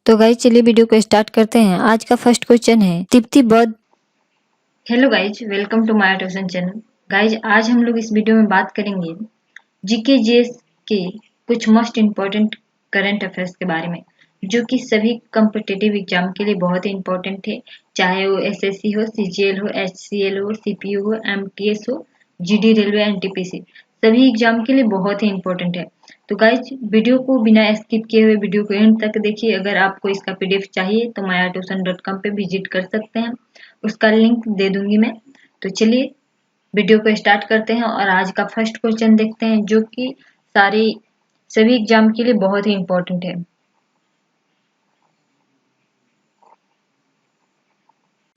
तो गाइज चलिए वीडियो को स्टार्ट करते हैं। आज का फर्स्ट क्वेश्चन है तिब्बती बौद्ध। Hello guys, welcome to my tuition channel. Guys आज हम लोग इस वीडियो में बात करेंगे जीके जीएस के कुछ मोस्ट इम्पोर्टेंट करंट अफेयर्स के बारे में, जो कि सभी कम्पिटिटिव एग्जाम के लिए बहुत ही इम्पोर्टेंट है। चाहे वो एसएससी हो, सीजीएल हो, एचसीएल हो, सीपीयू हो, एमटीएस हो, जीडी रेलवे, एनटीपीसी, सभी एग्जाम के लिए बहुत ही इम्पोर्टेंट है। तो गाइज वीडियो को बिना स्किप किए हुए वीडियो को एंड तक देखिए। अगर आपको इसका पीडीएफ चाहिए तो mayatuition.com पे विजिट कर सकते हैं, उसका लिंक दे दूंगी मैं। तो चलिए वीडियो को स्टार्ट करते हैं और आज का फर्स्ट क्वेश्चन देखते हैं, जो कि सभी एग्जाम के लिए बहुत ही इम्पोर्टेंट है।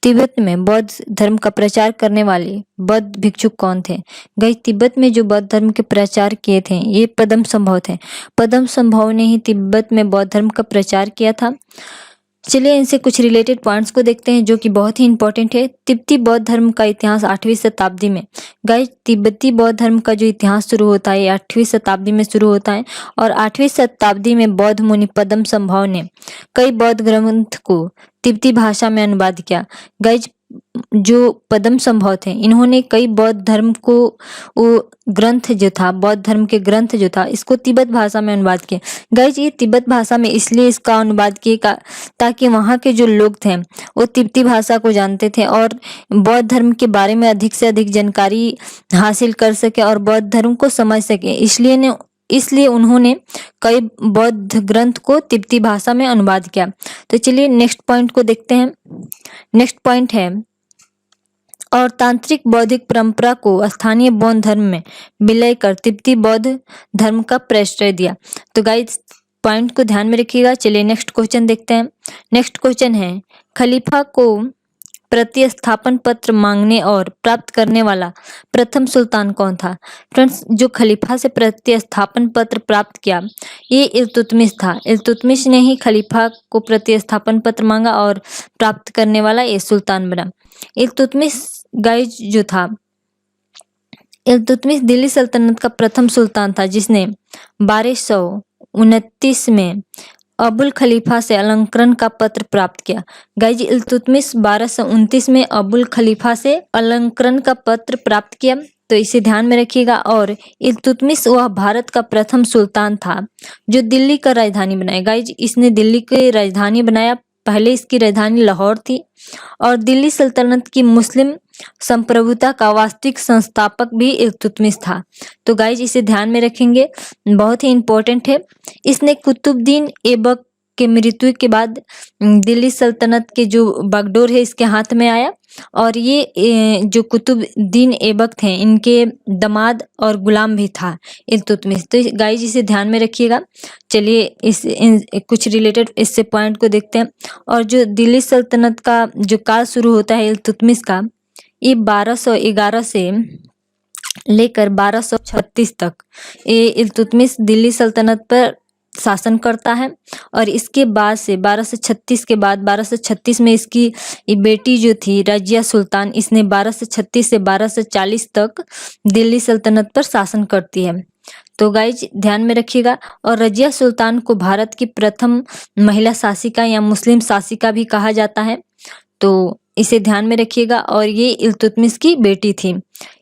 तिब्बत में बौद्ध धर्म का प्रचार करने वाले बौद्ध भिक्षुक कौन थे? गाइज तिब्बत में जो बौद्ध धर्म के प्रचार किए थे ये पद्म संभव थे। पद्म संभव ने ही तिब्बत में बौद्ध धर्म का प्रचार किया था। चलिए इनसे कुछ रिलेटेड पॉइंट्स को देखते हैं, जो कि बहुत ही इंपॉर्टेंट है। तिब्बती बौद्ध धर्म का इतिहास 8वीं शताब्दी में। गाइज तिब्बती बौद्ध धर्म का जो इतिहास शुरू होता है 8वीं शताब्दी में शुरू होता है, और 8वीं शताब्दी में बौद्ध मुनि पद्म संभव ने कई बौद्ध ग्रंथ को तिब्बती भाषा में अनुवाद किया। गाइज जो पद्म संभव थे इन्होंने कई बौद्ध धर्म को वो ग्रंथ जो था, बौद्ध धर्म के ग्रंथ जो था, इसको तिब्बत भाषा में अनुवाद किए। गाइज ये तिब्बत भाषा में इसलिए इसका अनुवाद किए ताकि वहाँ के जो लोग थे वो तिब्बती भाषा को जानते थे और बौद्ध धर्म के बारे में अधिक से अधिक जानकारी हासिल कर सके और बौद्ध धर्म को समझ सके। इसलिए उन्होंने कई बौद्ध ग्रंथ को तिब्बती भाषा में अनुवाद किया। तो चलिए नेक्स्ट पॉइंट को देखते हैं। नेक्स्ट पॉइंट है और तांत्रिक बौद्धिक परंपरा को स्थानीय बौद्ध धर्म में विलय कर तिब्बती बौद्ध धर्म का प्रश्रय दिया। तो गाइस पॉइंट को ध्यान में रखिएगा। चलिए नेक्स्ट क्वेश्चन देखते हैं। नेक्स्ट क्वेश्चन है खलीफा को प्रतिस्थापन पत्र मांगने और प्राप्त करने वाला प्रथम सुल्तान कौन था? फ्रेंड्स जो खलीफा से प्रतिस्थापन पत्र प्राप्त किया ये इल्तुतमिश था। इल्तुतमिश ने ही खलीफा को प्रतिस्थापन पत्र मांगा और प्राप्त करने वाला ये सुल्तान बना। इल्तुतमिश गाइज जो था, इल्तुतमिश दिल्ली सल्तनत का प्रथम सुल्तान था जिसने 1229 में अबुल खलीफा से अलंकरण का पत्र प्राप्त किया। गाइज इल्तुतमिश 1229 में अबुल खलीफा से अलंकरण का पत्र प्राप्त किया, तो इसे ध्यान में रखिएगा। और इल्तुतमिश वह भारत का प्रथम सुल्तान था जो दिल्ली का राजधानी बनाया। गाइज इसने दिल्ली की राजधानी बनाया। पहले इसकी राजधानी लाहौर थी और दिल्ली सल्तनत की मुस्लिम संप्रभुता का वास्तविक संस्थापक भी इल्तुतमिश था। तो गाइज इसे ध्यान में रखेंगे, बहुत ही इंपॉर्टेंट है। इसने कुतुबुद्दीन ऐबक के मृत्यु के बाद दिल्ली सल्तनत के जो बागडोर है इसके हाथ में आया, और ये जो कुतुबुद्दीन ऐबक थे इनके दामाद और गुलाम भी था इल्तुतमिश। तो गाइज इसे ध्यान में रखिएगा। चलिए कुछ रिलेटेड इससे पॉइंट को देखते हैं। और जो दिल्ली सल्तनत का जो काल शुरू होता है इल्तुतमिश का, ये 1211 से लेकर 1236 तक ये इल्तुतमिश दिल्ली सल्तनत पर शासन करता है। और इसके बाद से 1236 के बाद 1236 में इसकी बेटी जो थी रजिया सुल्तान, इसने 1236 से 1240 तक दिल्ली सल्तनत पर शासन करती है। तो गाइज ध्यान में रखिएगा। और रजिया सुल्तान को भारत की प्रथम महिला शासिका या मुस्लिम शासिका भी कहा जाता है, तो इसे ध्यान में रखिएगा। और ये इल्तुतमिश की बेटी थी।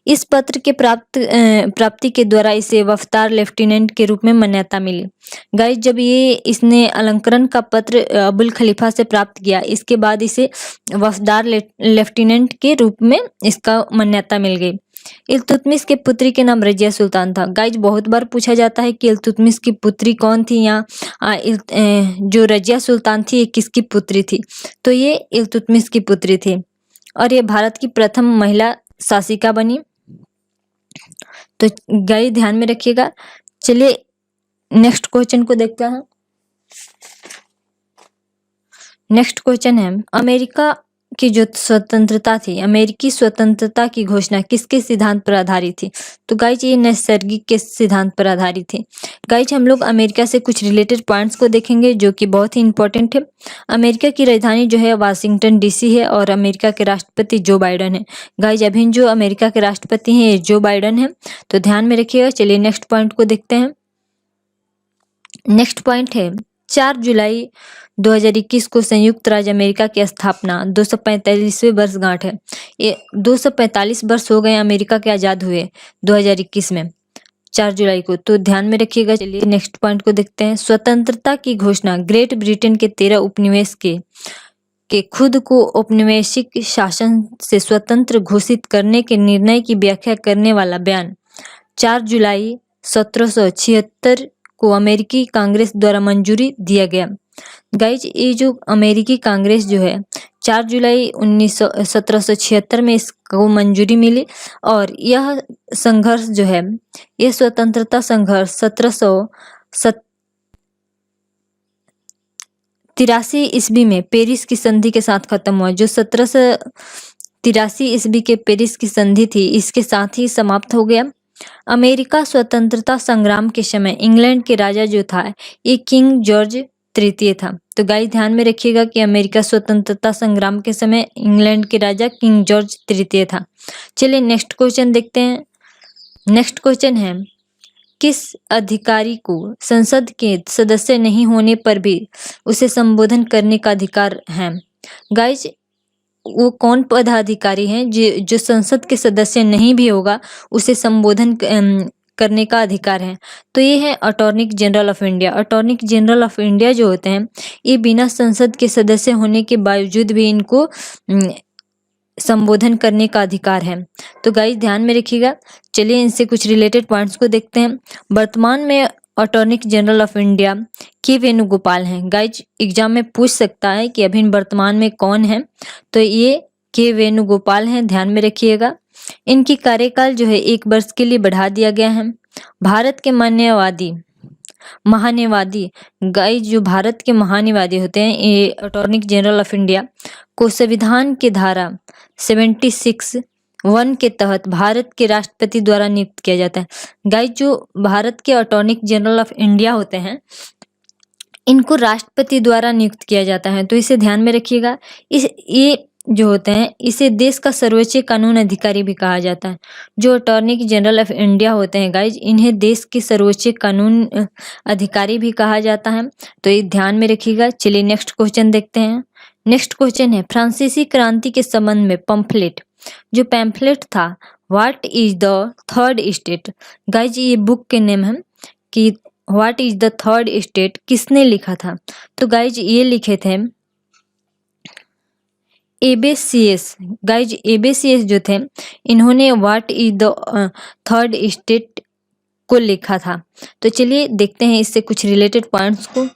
इस पत्र के प्राप्ति के द्वारा इसे वफादार लेफ्टिनेंट के रूप में मान्यता मिली। गाइस जब इसने अलंकरण का पत्र अबुल खलीफा से प्राप्त किया, इसके बाद इसे वफादार लेफ्टिनेंट के रूप में इसका मान्यता मिल गई। इल्तुतमिश के पुत्री के नाम रजिया सुल्तान था। गाइज बहुत बार पूछा जाता है कि इल्तुतमिश की पुत्री कौन थी, या जो रजिया सुल्तान थी ये किसकी पुत्री थी? तो ये इल्तुतमिश की पुत्री थी और ये भारत की प्रथम महिला शासिका बनी। तो गाइज ध्यान में रखिएगा। चलिए नेक्स्ट क्वेश्चन को देखते हैं। नेक्स्ट क्वेश्चन है अमेरिका की जो स्वतंत्रता थी, अमेरिकी स्वतंत्रता की घोषणा किसके सिद्धांत पर आधारित थी? तो गाइज ये नैसर्गिक के सिद्धांत पर आधारित थी। गाइज हम लोग अमेरिका से कुछ रिलेटेड पॉइंट्स को देखेंगे जो कि बहुत ही इंपॉर्टेंट है। अमेरिका की राजधानी जो है वाशिंगटन डीसी है और अमेरिका के राष्ट्रपति जो बाइडन है। गाइज अभी जो अमेरिका के राष्ट्रपति हैं ये जो बाइडन है, तो ध्यान में रखिएगा। चलिए नेक्स्ट पॉइंट को देखते हैं। नेक्स्ट पॉइंट है 4 जुलाई 2021 को संयुक्त राज्य अमेरिका की स्थापना 245वें वर्षगांठ है। ये 245 वर्ष हो गए अमेरिका के आज़ाद हुए 2021 में 4 जुलाई को, तो ध्यान में रखिएगा। चलिए नेक्स्ट पॉइंट को देखते हैं। स्वतंत्रता की घोषणा ग्रेट ब्रिटेन के 13 उपनिवेश के खुद को औपनिवेशिक शासन से स्वतंत्र घोषित करने के निर्णय की व्याख्या करने वाला बयान 4 जुलाई 1776 को अमेरिकी कांग्रेस द्वारा मंजूरी दिया गया। गाइज ये जो अमेरिकी कांग्रेस जो है 4 जुलाई 1776 में इसको मंजूरी मिली और यह संघर्ष जो है, यह स्वतंत्रता संघर्ष 1783 ईस्वी में पेरिस की संधि के साथ खत्म हुआ। जो 1783 ईस्वी के पेरिस की संधि थी, इसके साथ ही समाप्त हो गया। अमेरिका स्वतंत्रता संग्राम के समय इंग्लैंड के राजा जो था, ये किंग जॉर्ज तृतीय था। तो गाइस ध्यान में रखिएगा कि अमेरिका स्वतंत्रता संग्राम के समय इंग्लैंड के राजा किंग जॉर्ज तृतीय था। चलिए नेक्स्ट क्वेश्चन देखते हैं। नेक्स्ट क्वेश्चन है, किस अधिकारी को संसद के सदस्य नहीं होने पर भी उसे संबोधन करने का अधिकार है? गाइज वो कौन पदाधिकारी हैं जो संसद के सदस्य नहीं भी होगा उसे संबोधन करने का अधिकार है? तो ये है attorney general of India. Attorney general of India जो होते हैं, ये बिना संसद के सदस्य होने के बावजूद भी इनको संबोधन करने का अधिकार है। तो गाइस ध्यान में रखिएगा। चलिए इनसे कुछ रिलेटेड पॉइंट्स को देखते हैं। वर्तमान में अटॉर्नी जनरल ऑफ इंडिया के वेणुगोपाल हैं। गाइज एग्जाम में पूछ सकता है कि अभी वर्तमान में कौन है, तो ये के वेणुगोपाल हैं, ध्यान में रखिएगा। इनकी कार्यकाल जो है 1 वर्ष के लिए बढ़ा दिया गया है। भारत के महान्यवादी गाइज जो भारत के महान्यवादी होते हैं, ये अटॉर्नी जनरल ऑफ इंडिया को संविधान के धारा 76(1) के तहत भारत के राष्ट्रपति द्वारा नियुक्त किया जाता है। गाइज जो भारत के अटॉर्नी जनरल ऑफ इंडिया होते हैं, इनको राष्ट्रपति द्वारा नियुक्त किया जाता है, तो इसे ध्यान में रखिएगा। ये जो होते हैं, इसे देश का सर्वोच्च कानून अधिकारी भी कहा जाता है। जो अटॉर्नी जनरल ऑफ इंडिया होते हैं गाइज, इन्हें देश के सर्वोच्च कानून अधिकारी भी कहा जाता है, तो ये ध्यान में रखिएगा। चलिए नेक्स्ट क्वेश्चन देखते हैं। नेक्स्ट क्वेश्चन है, फ्रांसीसी क्रांति के संबंध में पंफलेट, जो पैम्फलेट था, what is the third state? Guys ये बुक के नेम है कि what is the third state किसने लिखा था? तो गाइज ये लिखे थे एबेसियस। गाइज एबेसियस जो थे, इन्होंने what is the third state को लिखा था। तो चलिए देखते हैं इससे कुछ रिलेटेड पॉइंट्स को।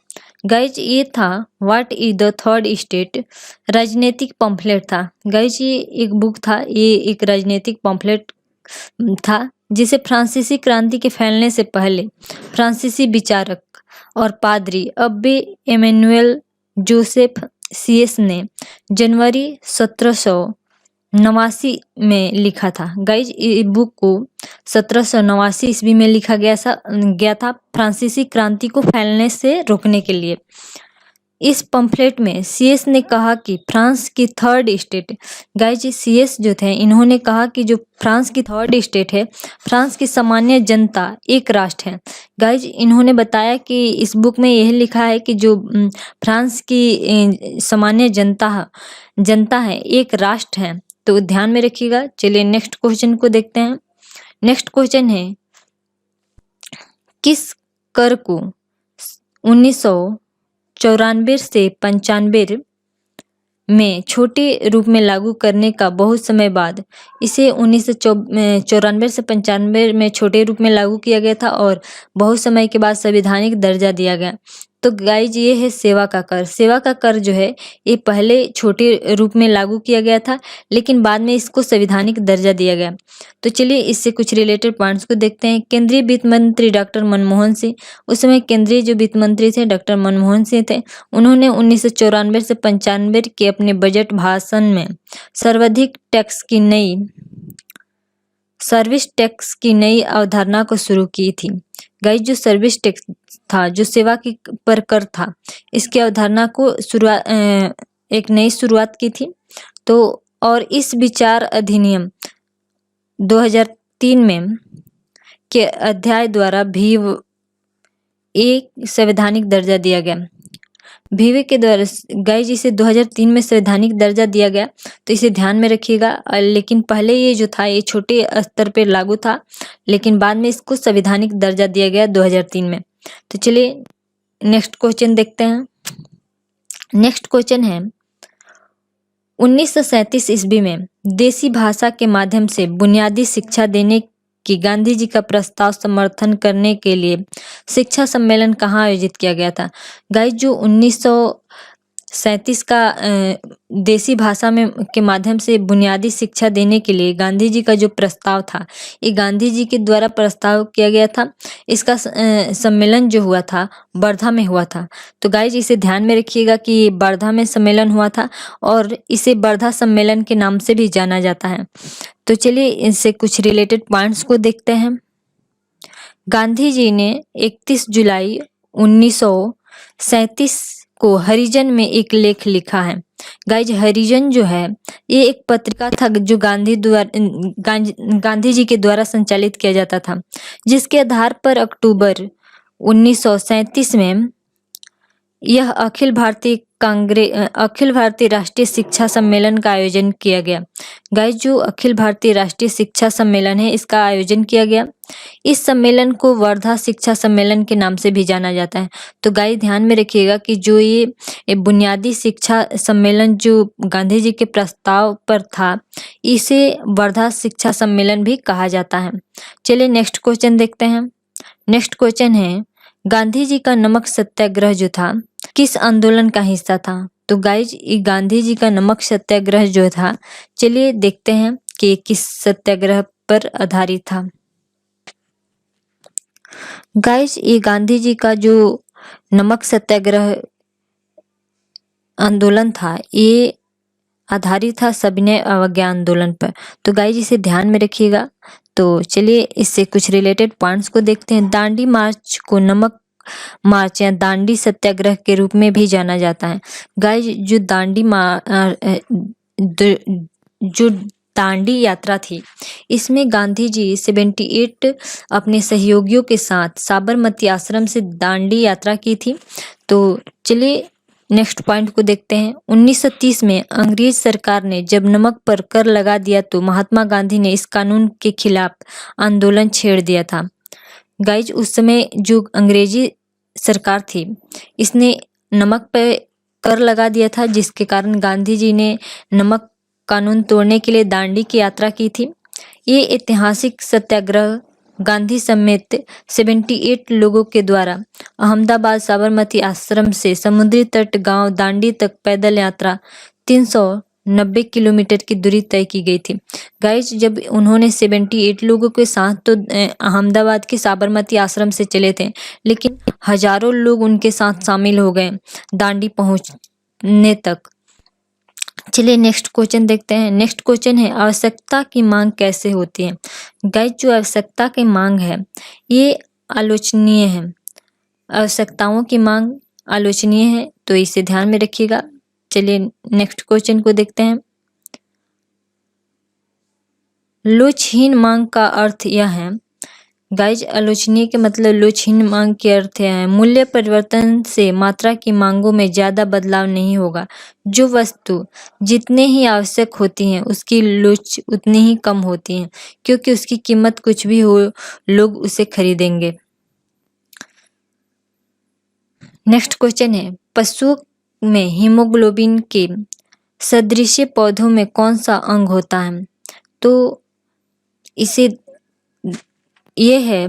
गाइज ये था what is the third state, राजनीतिक पंफलेट था। गाइज ये एक बुक था, ये एक राजनीतिक पंफलेट था जिसे फ्रांसीसी क्रांति के फैलने से पहले फ्रांसीसी विचारक और पादरी अब्बे एमेनुएल जोसेफ सीएस ने जनवरी 1789 में लिखा था। गाइज ये बुक को 1789 ईस्वी में लिखा गया था फ्रांसीसी क्रांति को फैलने से रोकने के लिए। इस पंफलेट में सीएस ने कहा कि फ्रांस की थर्ड स्टेट, गाइज सीएस जो थे, इन्होंने कहा कि जो फ्रांस की थर्ड स्टेट है, फ्रांस की सामान्य जनता एक राष्ट्र है। गाइज इन्होंने बताया कि इस बुक में यह लिखा है कि जो फ्रांस की सामान्य जनता है, एक राष्ट्र है, तो ध्यान में रखिएगा। चलिए नेक्स्ट क्वेश्चन को देखते हैं। नेक्स्ट क्वेश्चन है, किस कर को 1994 से 95 में छोटे रूप में लागू करने का बहुत समय बाद इसे 1994 से 95 में छोटे रूप में लागू किया गया था और बहुत समय के बाद संवैधानिक दर्जा दिया गया? तो गाइज ये है सेवा का कर। सेवा का कर जो है, ये पहले छोटे रूप में लागू किया गया था, लेकिन बाद में इसको संवैधानिक दर्जा दिया गया। तो चलिए इससे कुछ रिलेटेड पॉइंट्स को देखते हैं। केंद्रीय वित्त मंत्री डॉक्टर मनमोहन सिंह, उस समय केंद्रीय जो वित्त मंत्री थे डॉक्टर मनमोहन सिंह थे, उन्होंने 1994 से 95 के अपने बजट भाषण में सर्विस टैक्स की नई अवधारणा को शुरू की थी। गाइज जो सर्विस टैक्स था, जो सेवा की पर कर था, इसकी अवधारणा को एक नई शुरुआत की थी। तो और इस विचार अधिनियम 2003 में के अध्याय द्वारा भी एक संवैधानिक दर्जा दिया गया। VV के द्वारा गाइज इसे 2003 में संवैधानिक दर्जा दिया गया, तो इसे ध्यान में रखिएगा। लेकिन पहले ये जो था ये छोटे स्तर पर लागू था, लेकिन बाद में इसको संवैधानिक दर्जा दिया गया 2003 में। तो चलिए नेक्स्ट क्वेश्चन देखते हैं। नेक्स्ट क्वेश्चन है 1937 ईस्वी में देसी भाषा के माध्यम से बुनियादी शिक्षा देने की गांधी जी का प्रस्ताव समर्थन करने के लिए शिक्षा सम्मेलन कहाँ आयोजित किया गया था। गाइस जो 1937 का देसी भाषा में के माध्यम से बुनियादी शिक्षा देने के लिए गांधी जी का जो प्रस्ताव था, ये गांधी जी के द्वारा प्रस्ताव किया गया था। इसका सम्मेलन जो हुआ था वर्धा में हुआ था। तो गाइस इसे ध्यान में रखिएगा कि वर्धा में सम्मेलन हुआ था और इसे वर्धा सम्मेलन के नाम से भी जाना जाता है। तो चलिए इनसे कुछ रिलेटेड पॉइंट्स को देखते हैं। गांधी जी ने 31 जुलाई 1937 को हरिजन में एक लेख लिखा है। गाइज हरिजन जो है ये एक पत्रिका था जो गांधी जी के द्वारा संचालित किया जाता था, जिसके आधार पर अक्टूबर 1937 में यह अखिल भारतीय राष्ट्रीय शिक्षा सम्मेलन का आयोजन किया गया। गाइज जो अखिल भारतीय राष्ट्रीय शिक्षा सम्मेलन है इसका आयोजन किया गया। इस सम्मेलन को वर्धा शिक्षा सम्मेलन के नाम से भी जाना जाता है। तो गाइज ध्यान में रखिएगा कि जो ये बुनियादी शिक्षा सम्मेलन जो गांधी जी के प्रस्ताव पर था, इसे वर्धा शिक्षा सम्मेलन भी कहा जाता है। चलिए नेक्स्ट क्वेश्चन देखते हैं। नेक्स्ट क्वेश्चन है गांधी जी का नमक सत्याग्रह जो था किस आंदोलन का हिस्सा था। तो गाइज गांधी जी का नमक सत्याग्रह जो था, चलिए देखते हैं कि किस सत्याग्रह पर आधारित था। गाइज ये गांधी जी का जो नमक सत्याग्रह आंदोलन था ये आधारित था सविनय अवज्ञा आंदोलन पर। तो गाइज इसे ध्यान में रखिएगा। तो चलिए इससे कुछ रिलेटेड पॉइंट्स को देखते हैं। दांडी मार्च को नमक मार्च या दांडी सत्याग्रह के रूप में भी जाना जाता है। गाइज जो दांडी यात्रा थी, इसमें गांधी जी 78 अपने सहयोगियों के साथ साबरमती आश्रम से दांडी यात्रा की थी। तो चलिए नेक्स्ट पॉइंट को देखते हैं। 1930 में अंग्रेज सरकार ने जब नमक पर कर लगा दिया तो महात्मा गांधी ने इस कानून के खिलाफ आंदोलन छेड़ दिया था। गाइज उस समय जो अंग्रेजी सरकार थी इसने नमक पे कर लगा दिया था, जिसके कारण गांधी जी ने नमक कानून तोड़ने के लिए दांडी की यात्रा की थी। ये ऐतिहासिक सत्याग्रह गांधी समेत 78 लोगों के द्वारा अहमदाबाद साबरमती आश्रम से समुद्री तट गांव दांडी तक पैदल यात्रा 390 किलोमीटर की दूरी तय की गई थी। गाइज जब उन्होंने 78 लोगों के साथ तो अहमदाबाद के साबरमती आश्रम से चले थे, लेकिन हजारों लोग उनके साथ शामिल हो गए दांडी पहुंचने तक। चलिए नेक्स्ट क्वेश्चन देखते हैं। नेक्स्ट क्वेश्चन है आवश्यकता की मांग कैसे होती है। गाइज जो आवश्यकता की मांग है ये आलोचनीय है। आवश्यकताओं की मांग आलोचनीय है, तो इसे ध्यान में रखिएगा। चलिए नेक्स्ट क्वेश्चन को देखते हैं। लोचहीन मांग का अर्थ यह है। गाइज आलोचनीय के मतलब लोचहीन मांग के अर्थ है मूल्य परिवर्तन से मात्रा की मांगों में ज्यादा बदलाव नहीं होगा। जो वस्तु जितने ही आवश्यक होती हैं उसकी लोच उतनी ही कम होती है, क्योंकि उसकी कीमत कुछ भी हो लोग उसे खरीदेंगे। नेक्स्ट क्वेश्चन है पशुओं में हीमोग्लोबिन के सदृश पौधों में कौन सा अंग होता है। तो इसे ये है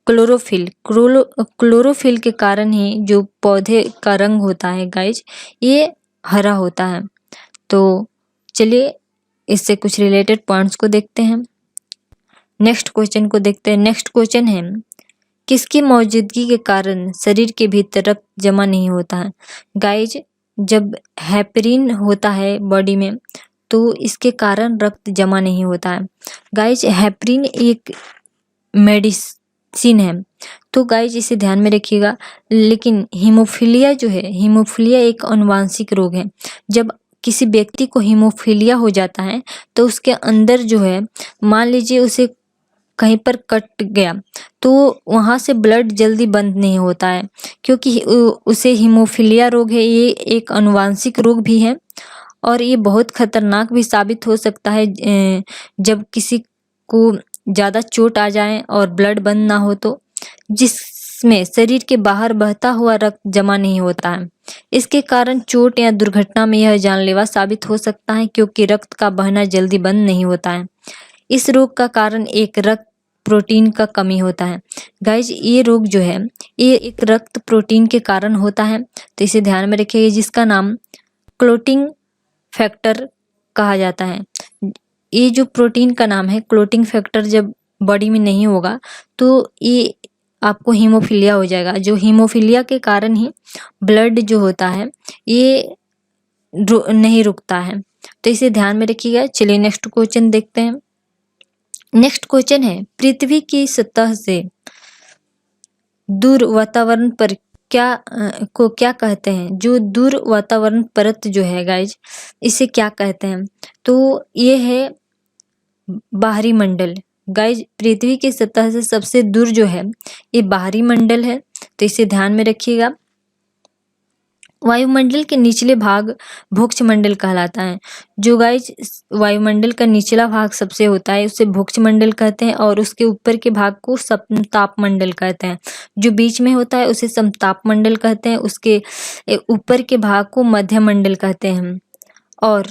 क्लोरोफिल। क्लोरोफिल के कारण ही जो पौधे का रंग होता है गाइज ये हरा होता है। तो चलिए इससे कुछ रिलेटेड पॉइंट्स को देखते हैं। नेक्स्ट क्वेश्चन को देखते हैं। नेक्स्ट क्वेश्चन है किसकी मौजूदगी के कारण शरीर के भीतर रक्त जमा नहीं होता है। गाइज जब हेपरिन होता है बॉडी में तो इसके कारण रक्त जमा नहीं होता है। गाइज हेपरिन एक मेडिसिन है, तो गाइज इसे ध्यान में रखिएगा। लेकिन हीमोफीलिया जो है, हीमोफीलिया एक आनुवांशिक रोग है। जब किसी व्यक्ति को हीमोफीलिया हो जाता है तो उसके अंदर जो है मान लीजिए उसे कहीं पर कट गया तो वहां से ब्लड जल्दी बंद नहीं होता है, क्योंकि उसे हीमोफीलिया रोग है। ये एक आनुवांशिक रोग भी है और ये बहुत खतरनाक भी साबित हो सकता है जब किसी को ज़्यादा चोट आ जाए और ब्लड बंद ना हो तो, जिसमें शरीर के बाहर बहता हुआ रक्त जमा नहीं होता है। इसके कारण चोट या दुर्घटना में यह जानलेवा साबित हो सकता है, क्योंकि रक्त का बहना जल्दी बंद नहीं होता है। इस रोग का कारण एक रक्त प्रोटीन का कमी होता है। गाइज ये रोग जो है ये एक रक्त प्रोटीन के कारण होता है, तो इसे ध्यान में रखिएगा, जिसका नाम क्लोटिंग फैक्टर कहा जाता है। ये जो प्रोटीन का नाम है क्लोटिंग फैक्टर, जब बॉडी में नहीं होगा तो ये आपको हीमोफीलिया हो जाएगा। जो हीमोफीलिया के कारण ही ब्लड जो होता है ये नहीं रुकता है, तो इसे ध्यान में रखिएगा। चलिए नेक्स्ट क्वेश्चन देखते हैं। नेक्स्ट क्वेश्चन है, पृथ्वी की सतह से दूर वातावरण पर क्या कहते हैं? जो दूर वातावरण परत जो है गाइज, इसे क्या कहते हैं? तो ये है बाहरी मंडल। गाइज पृथ्वी की सतह से सबसे दूर जो है ये बाहरी मंडल है, तो इसे ध्यान में रखिएगा। वायुमंडल के निचले भाग भोक्षमंडल कहलाता है। जो गाइज वायुमंडल का निचला भाग सबसे होता है उसे भोक्षमंडल कहते हैं, और उसके ऊपर के भाग को समतापमंडल कहते हैं। जो बीच में होता है उसे समतापमंडल कहते हैं, उसके ऊपर के भाग को मध्यमंडल कहते हैं। और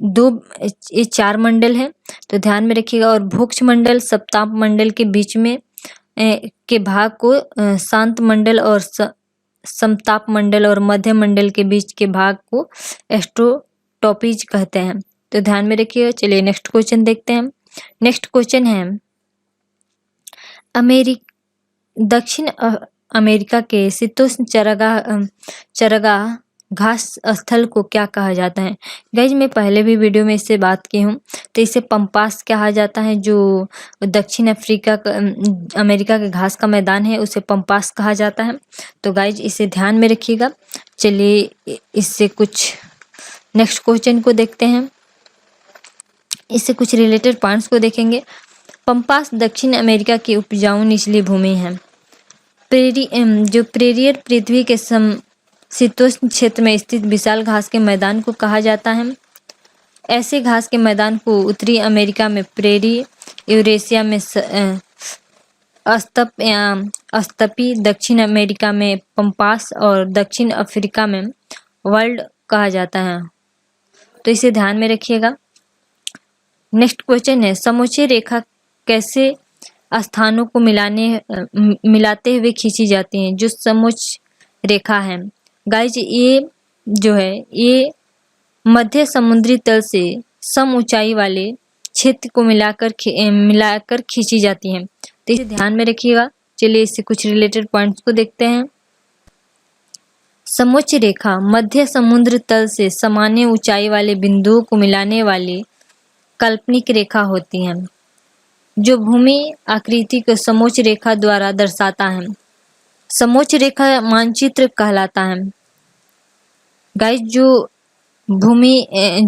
ये 4 मंडल है, तो ध्यान में रखिएगा। और भोक्षमंडल सप्ताप मंडल के बीच में के भाग को शांत मंडल और समताप मंडल और मध्य मंडल के बीच के भाग को एस्ट्रोटॉपीज कहते हैं, तो ध्यान में रखिएगा। चलिए नेक्स्ट क्वेश्चन देखते हैं। नेक्स्ट क्वेश्चन है, दक्षिण अमेरिका के शीतोष्ण चरागाह घास स्थल को क्या कहा जाता है? गाइज मैं पहले भी वीडियो में इससे बात की हूँ, तो इसे पंपास कहा जाता है। जो दक्षिण अमेरिका के घास का मैदान है उसे पंपास कहा जाता है, तो गाइज इसे ध्यान में रखिएगा। चलिए इससे कुछ नेक्स्ट क्वेश्चन को देखते हैं, इससे कुछ रिलेटेड पॉइंट्स को देखेंगे। पंपास दक्षिण अमेरिका की उपजाऊ निचली भूमि है। जो प्रेरियर पृथ्वी के शीतोष्ण क्षेत्र में स्थित विशाल घास के मैदान को कहा जाता है। ऐसे घास के मैदान को उत्तरी अमेरिका में प्रेरी, यूरेशिया में अस्तपी, दक्षिण अमेरिका में पंपास और दक्षिण अफ्रीका में वर्ल्ड कहा जाता है, तो इसे ध्यान में रखिएगा। नेक्स्ट क्वेश्चन है, समोच्च रेखा कैसे स्थानों को मिलाते हुए खींची जाती है? जो समोच्च रेखा है गाइज ये जो है ये मध्य समुद्री तल से सम ऊंचाई वाले क्षेत्र को मिलाकर खींची जाती हैं, तो इसे ध्यान में रखिएगा। चलिए इससे कुछ रिलेटेड पॉइंट्स को देखते हैं। समोच्च रेखा मध्य समुद्र तल से सामान्य ऊंचाई वाले बिंदुओं को मिलाने वाली काल्पनिक रेखा होती है, जो भूमि आकृति को समोच्च रेखा द्वारा दर्शाता है। समोच्च रेखा मानचित्र कहलाता है। गाइस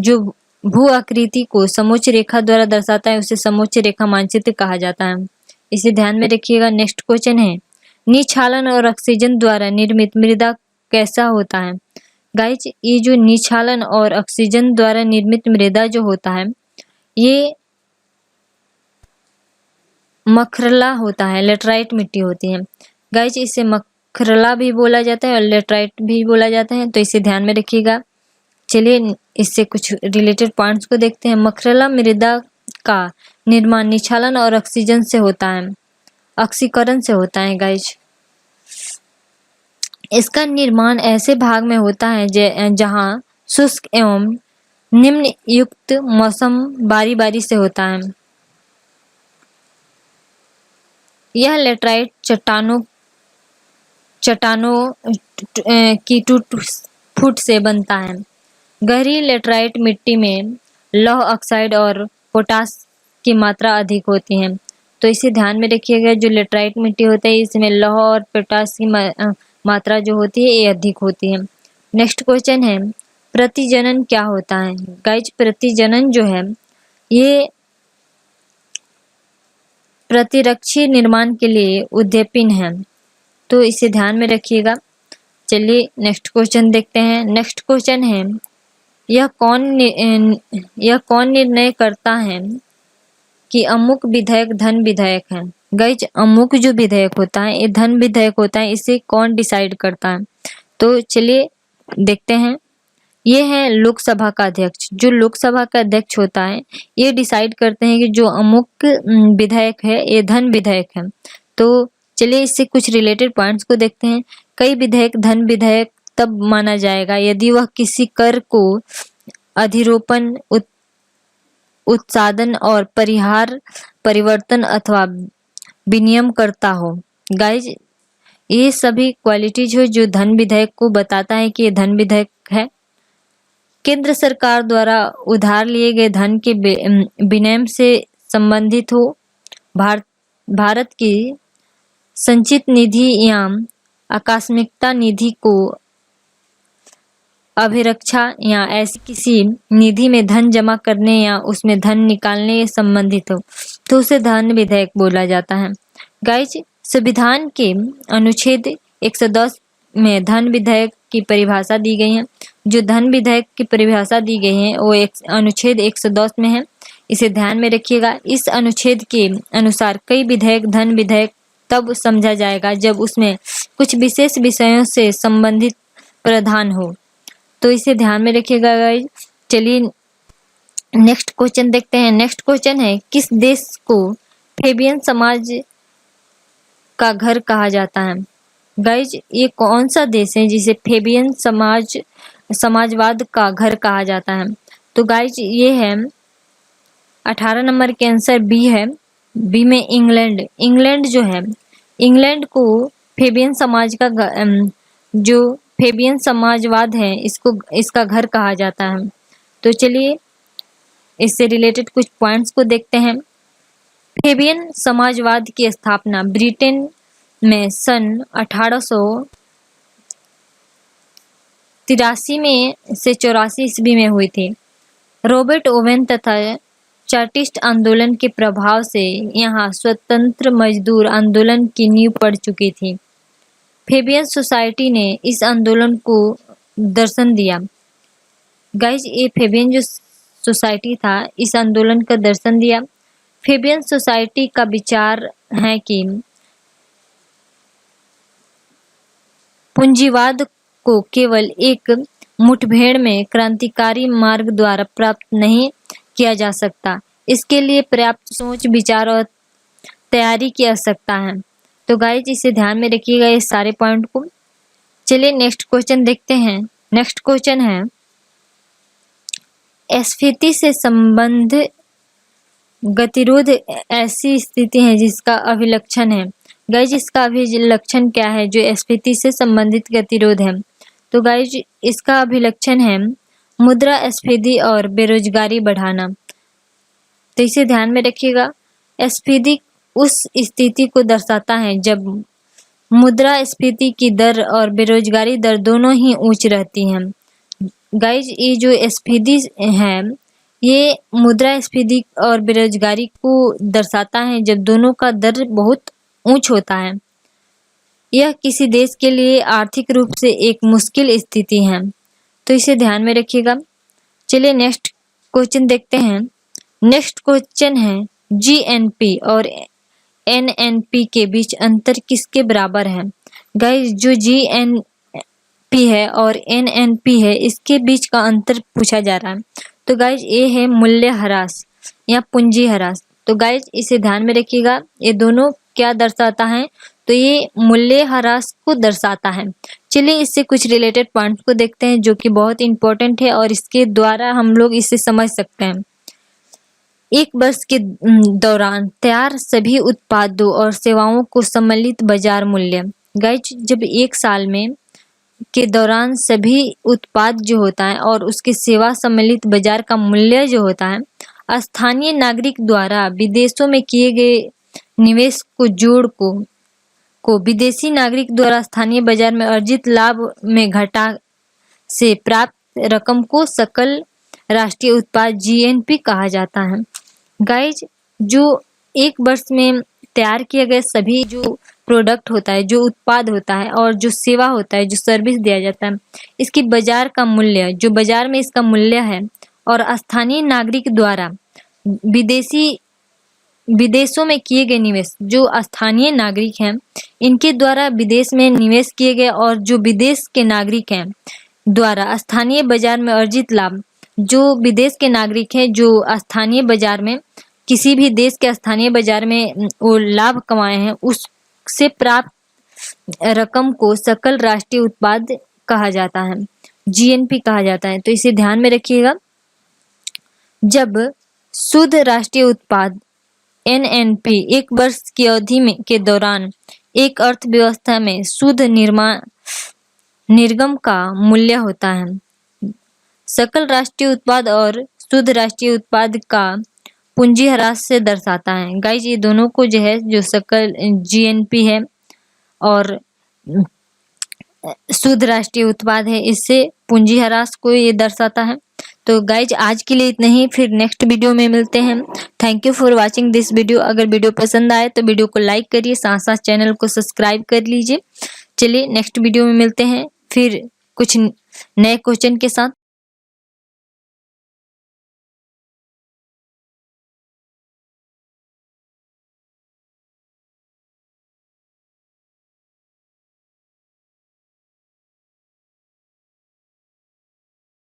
जो भू आकृति को समोच्च रेखा द्वारा दर्शाता है उसे समोच्च रेखा मानचित्र कहा जाता है, इसे ध्यान में रखिएगा। नेक्स्ट क्वेश्चन है, निक्षालन और ऑक्सीजन द्वारा निर्मित मृदा कैसा होता है? गाइस ये जो निक्षालन और ऑक्सीजन द्वारा निर्मित मृदा जो होता है ये मखरला होता है, लेटराइट मिट्टी होती है। गाइस इसे मखरला भी बोला जाता है और लेटराइट भी बोला जाता है, तो इसे ध्यान में रखिएगा। चलिए इससे कुछ रिलेटेड पॉइंट्स को देखते हैं। मखरला मृदा का निर्माण निक्षालन और ऑक्सीजन से होता है, ऑक्सीकरण से होता है गाइस। इसका निर्माण ऐसे भाग में होता है जहां शुष्क एवं निम्न युक्त मौसम बारी बारी से होता है। यह लेटराइट चट्टानों की टूट फूट से बनता है। गहरी लेटराइट मिट्टी में लौह ऑक्साइड और पोटास की मात्रा अधिक होती है, तो इसे ध्यान में रखिएगा। जो लेटराइट मिट्टी होता है इसमें लौह और पोटास की मात्रा जो होती है ये अधिक होती है। नेक्स्ट क्वेश्चन है, प्रतिजनन क्या होता है? गाइज प्रतिजनन जो है ये प्रतिरक्षी निर्माण के लिए उद्दीपन है, तो इसे ध्यान में रखिएगा। चलिए नेक्स्ट क्वेश्चन देखते हैं। नेक्स्ट क्वेश्चन है, यह कौन निर्णय करता है कि अमुक विधेयक धन विधेयक है। गाइज अमुक जो विधेयक होता है ये धन विधेयक होता है, इसे कौन डिसाइड करता है? तो चलिए देखते हैं। ये है लोकसभा का अध्यक्ष। जो लोकसभा का अध्यक्ष होता है ये डिसाइड करते हैं कि जो अमुक विधेयक है ये धन विधेयक है। तो चलिए इससे कुछ रिलेटेड पॉइंट्स को देखते हैं। कई विधेयक धन विधेयक तब माना जाएगा यदि वह किसी कर को अधिरोपण, उत्साधन और परिहार, परिवर्तन अथवा विनियम करता हो। गाइज ये सभी क्वालिटीज हो जो धन विधेयक को बताता है कि ये धन विधेयक है। केंद्र सरकार द्वारा उधार लिए गए धन के विनिमय से संबंधित हो। भारत की संचित निधि या आकस्मिकता निधि को अभिरक्षा या ऐसी किसी निधि में धन जमा करने या उसमें धन निकालने से संबंधित हो तो उसे धन विधेयक बोला जाता है। गाइज संविधान के अनुच्छेद 110 में धन विधेयक की परिभाषा दी गई है। जो धन विधेयक की परिभाषा दी गई है वो अनुच्छेद 110 में है, इसे ध्यान में रखिएगा। इस अनुच्छेद के अनुसार कई विधेयक धन विधेयक तब समझा जाएगा जब उसमें कुछ विशेष विषयों से संबंधित प्रावधान हो, तो इसे ध्यान में रखिएगा गाइज। चलिए नेक्स्ट क्वेश्चन देखते हैं। नेक्स्ट क्वेश्चन है, किस देश को फेबियन समाज का घर कहा जाता है? गाइज ये कौन सा देश है जिसे फेबियन समाजवाद का घर कहा जाता है? तो गाइज ये है 18 नंबर के आंसर बी है। बी में इंग्लैंड जो है, इंग्लैंड को फेबियन समाज का जो फेबियन समाजवाद है इसका घर कहा जाता है। तो चलिए इससे रिलेटेड कुछ पॉइंट्स को देखते हैं। फेबियन समाजवाद की स्थापना ब्रिटेन में सन 1883 में से 84 ईस्वी में हुई थी। रॉबर्ट ओवेन तथा चार्टिस्ट आंदोलन के प्रभाव से यहाँ स्वतंत्र मजदूर आंदोलन की नींव पड़ चुकी थी। फेबियन सोसाइटी ने इस आंदोलन को दर्शन दिया। गाइज ये फेबियन जो सोसाइटी था इस आंदोलन का दर्शन दिया। फेबियन सोसाइटी का विचार है कि पूंजीवाद को केवल एक मुठभेड़ में क्रांतिकारी मार्ग द्वारा प्राप्त नहीं किया जा सकता, इसके लिए पर्याप्त सोच, विचार और तैयारी की आवश्यकता है। तो गाइज इसे ध्यान में रखिएगा इस सारे पॉइंट को। चलिए नेक्स्ट क्वेश्चन देखते हैं। नेक्स्ट क्वेश्चन है, स्फीति से संबंध गतिरोध ऐसी स्थिति है जिसका अभिलक्षण है। गाइज इसका अभिलक्षण क्या है जो स्फीति से संबंधित गतिरोध है? तो गाइज इसका अभिलक्षण है मुद्रास्फीति और बेरोजगारी बढ़ाना। तो इसे ध्यान में रखिएगा। स्फीति उस स्थिति को दर्शाता है जब मुद्रास्फीति की दर और बेरोजगारी दर दोनों ही ऊंच रहती हैं। गाइज ये जो स्फीति है ये मुद्रास्फीति और बेरोजगारी को दर्शाता है जब दोनों का दर बहुत ऊंच होता है। यह किसी देश के लिए आर्थिक रूप से एक मुश्किल स्थिति है, तो इसे ध्यान में रखिएगा। चलिए नेक्स्ट क्वेश्चन देखते हैं। नेक्स्ट क्वेश्चन है, जीएनपी और एनएनपी के बीच अंतर किसके बराबर है? गाइस जो जीएनपी है और एनएनपी है इसके बीच का अंतर पूछा जा रहा है। तो गाइस ये है मूल्य ह्रास या पूंजी ह्रास। तो गाइस इसे ध्यान में रखिएगा, ये दोनों क्या दर्शाता है? तो ये मूल्य ह्रास को दर्शाता है। चलिए इससे कुछ रिलेटेड पॉइंट्स को देखते हैं जो कि बहुत इंपॉर्टेंट है और इसके द्वारा हम लोग इसे समझ सकते हैं। एक वर्ष के दौरान तैयार सभी उत्पादों और सेवाओं को सम्मिलित बाजार मूल्य। गाइस जब एक साल में के दौरान सभी उत्पाद जो होता है और उसकी सेवा सम्मिलित बाजार का मूल्य जो होता है स्थानीय नागरिक द्वारा विदेशों में किए गए निवेश को जोड़ को विदेशी नागरिक द्वारा स्थानीय बाजार में अर्जित लाभ में घटा से प्राप्त रकम को सकल राष्ट्रीय उत्पाद जीएनपी कहा जाता है। गाइज जो एक वर्ष में तैयार किए गए सभी जो प्रोडक्ट होता है, जो उत्पाद होता है और जो सेवा होता है, जो सर्विस दिया जाता है, इसकी बाजार का मूल्य, जो बाजार में इसका मूल्य है, और स्थानीय नागरिक द्वारा विदेशों में किए गए निवेश, जो स्थानीय नागरिक हैं इनके द्वारा विदेश में निवेश किए गए और जो विदेश के नागरिक हैं द्वारा स्थानीय बाजार में अर्जित लाभ, जो विदेश के नागरिक हैं जो स्थानीय बाजार में किसी भी देश के स्थानीय बाजार में वो लाभ कमाए हैं, उससे प्राप्त रकम को सकल राष्ट्रीय उत्पाद कहा जाता है, जीएनपी कहा जाता है। तो इसे ध्यान में रखिएगा। जब शुद्ध राष्ट्रीय उत्पाद एनएनपी एक वर्ष की अवधि में के दौरान एक अर्थव्यवस्था में शुद्ध निर्गम का मूल्य होता है, सकल राष्ट्रीय उत्पाद और शुद्ध राष्ट्रीय उत्पाद का पूंजी ह्रास से दर्शाता है। गाइज ये दोनों को जो है, जो सकल जीएनपी है और शुद्ध राष्ट्रीय उत्पाद है, इससे पूंजी ह्रास को ये दर्शाता है। तो गाइज आज के लिए इतना ही, फिर नेक्स्ट वीडियो में मिलते हैं। Thank you for watching this video. अगर वीडियो पसंद आए तो वीडियो को लाइक करिए, साथ साथ चैनल को सब्सक्राइब कर लीजिए। चलिए नेक्स्ट वीडियो में मिलते हैं फिर कुछ नए क्वेश्चन के साथ।